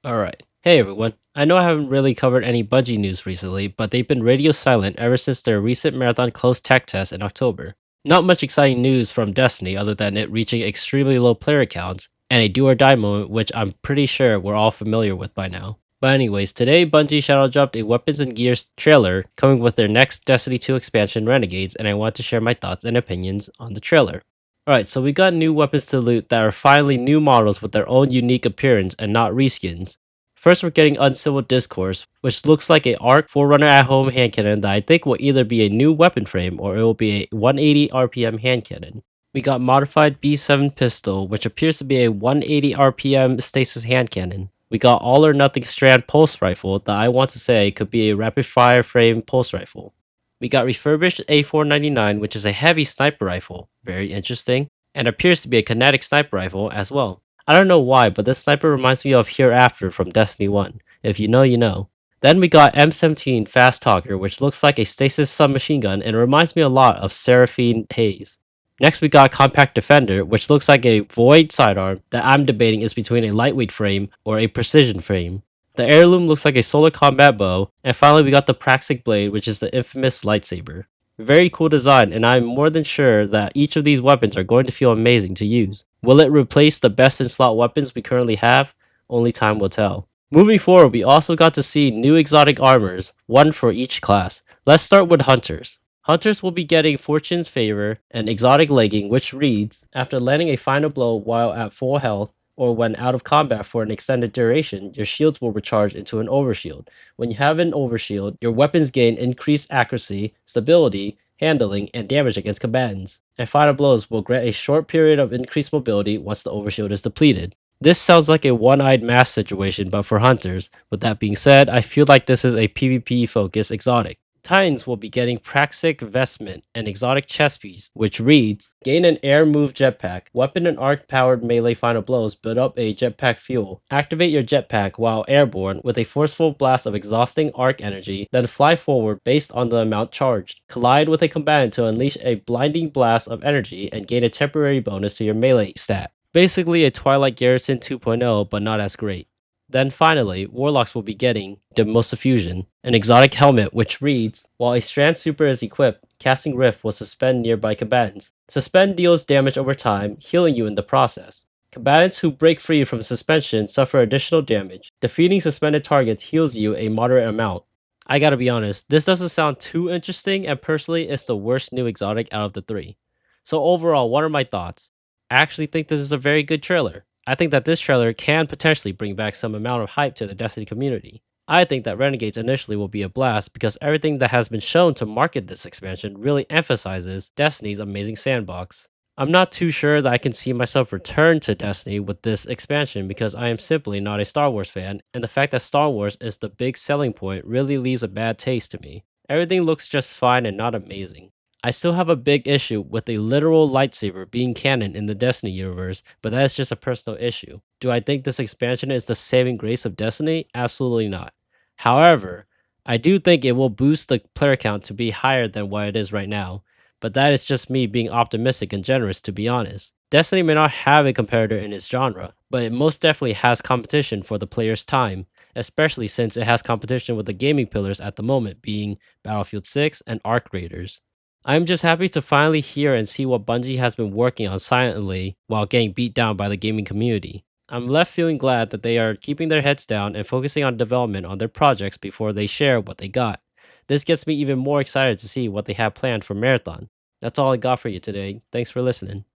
Alright. Hey everyone. I know I haven't really covered any Bungie news recently, but they've been radio silent ever since their recent marathon closed tech test in October. Not much exciting news from Destiny other than it reaching extremely low player counts and a do or die moment, which I'm pretty sure we're all familiar with by now. But anyways, today Bungie shadow dropped a Weapons and Gears trailer coming with their next Destiny 2 expansion Renegades, and I want to share my thoughts and opinions on the trailer. Alright, so we got new weapons to loot that are finally new models with their own unique appearance and not reskins. First, we're getting Uncivil Discourse, which looks like a ARC Forerunner at home hand cannon that I think will either be a new weapon frame or it will be a 180 RPM hand cannon. We got Modified B7 Pistol, which appears to be a 180 RPM stasis hand cannon. We got All or Nothing Strand Pulse Rifle that I want to say could be a rapid fire frame pulse rifle. We got refurbished A499, which is a heavy sniper rifle, very interesting, and appears to be a kinetic sniper rifle as well. I don't know why, but this sniper reminds me of Hereafter from Destiny 1. If you know, you know. Then we got M17 Fast Talker, which looks like a stasis submachine gun and reminds me a lot of Seraphine Haze. Next we got Compact Defender, which looks like a Void sidearm that I'm debating is between a lightweight frame or a precision frame. The heirloom looks like a solar combat bow, and finally we got the Praxic Blade, which is the infamous lightsaber. Very cool design, and I'm more than sure that each of these weapons are going to feel amazing to use. Will it replace the best in slot weapons we currently have? Only time will tell. Moving forward, we also got to see new exotic armors, one for each class. Let's start with Hunters. Hunters will be getting Fortune's Favor, an exotic legging which reads, after landing a final blow while at full health, or when out of combat for an extended duration, your shields will recharge into an overshield. When you have an overshield, your weapons gain increased accuracy, stability, handling, and damage against combatants. And final blows will grant a short period of increased mobility once the overshield is depleted. This sounds like a one-eyed mask situation, but for hunters. With that being said, I feel like this is a PvP focused exotic. Titans will be getting Praxic Vestment, an exotic chest piece, which reads, gain an air move jetpack. Weapon and arc powered melee final blows build up a jetpack fuel. Activate your jetpack while airborne with a forceful blast of exhausting arc energy, then fly forward based on the amount charged. Collide with a combatant to unleash a blinding blast of energy and gain a temporary bonus to your melee stat. Basically a Twilight Garrison 2.0, but not as great. Then finally, Warlocks will be getting Demosa Fusion, an exotic helmet which reads, while a Strand Super is equipped, casting Rift will suspend nearby combatants. Suspend deals damage over time, healing you in the process. Combatants who break free from suspension suffer additional damage. Defeating suspended targets heals you a moderate amount. I gotta be honest, this doesn't sound too interesting, and personally, it's the worst new exotic out of the three. So overall, what are my thoughts? I actually think this is a very good trailer. I think that this trailer can potentially bring back some amount of hype to the Destiny community. I think that Renegades initially will be a blast because everything that has been shown to market this expansion really emphasizes Destiny's amazing sandbox. I'm not too sure that I can see myself return to Destiny with this expansion because I am simply not a Star Wars fan, and the fact that Star Wars is the big selling point really leaves a bad taste to me. Everything looks just fine and not amazing. I still have a big issue with a literal lightsaber being canon in the Destiny universe, but that is just a personal issue. Do I think this expansion is the saving grace of Destiny? Absolutely not. However, I do think it will boost the player count to be higher than what it is right now, but that is just me being optimistic and generous, to be honest. Destiny may not have a competitor in its genre, but it most definitely has competition for the player's time, especially since it has competition with the gaming pillars at the moment being Battlefield 6 and Arc Raiders. I'm just happy to finally hear and see what Bungie has been working on silently while getting beat down by the gaming community. I'm left feeling glad that they are keeping their heads down and focusing on development on their projects before they share what they got. This gets me even more excited to see what they have planned for Marathon. That's all I got for you today. Thanks for listening.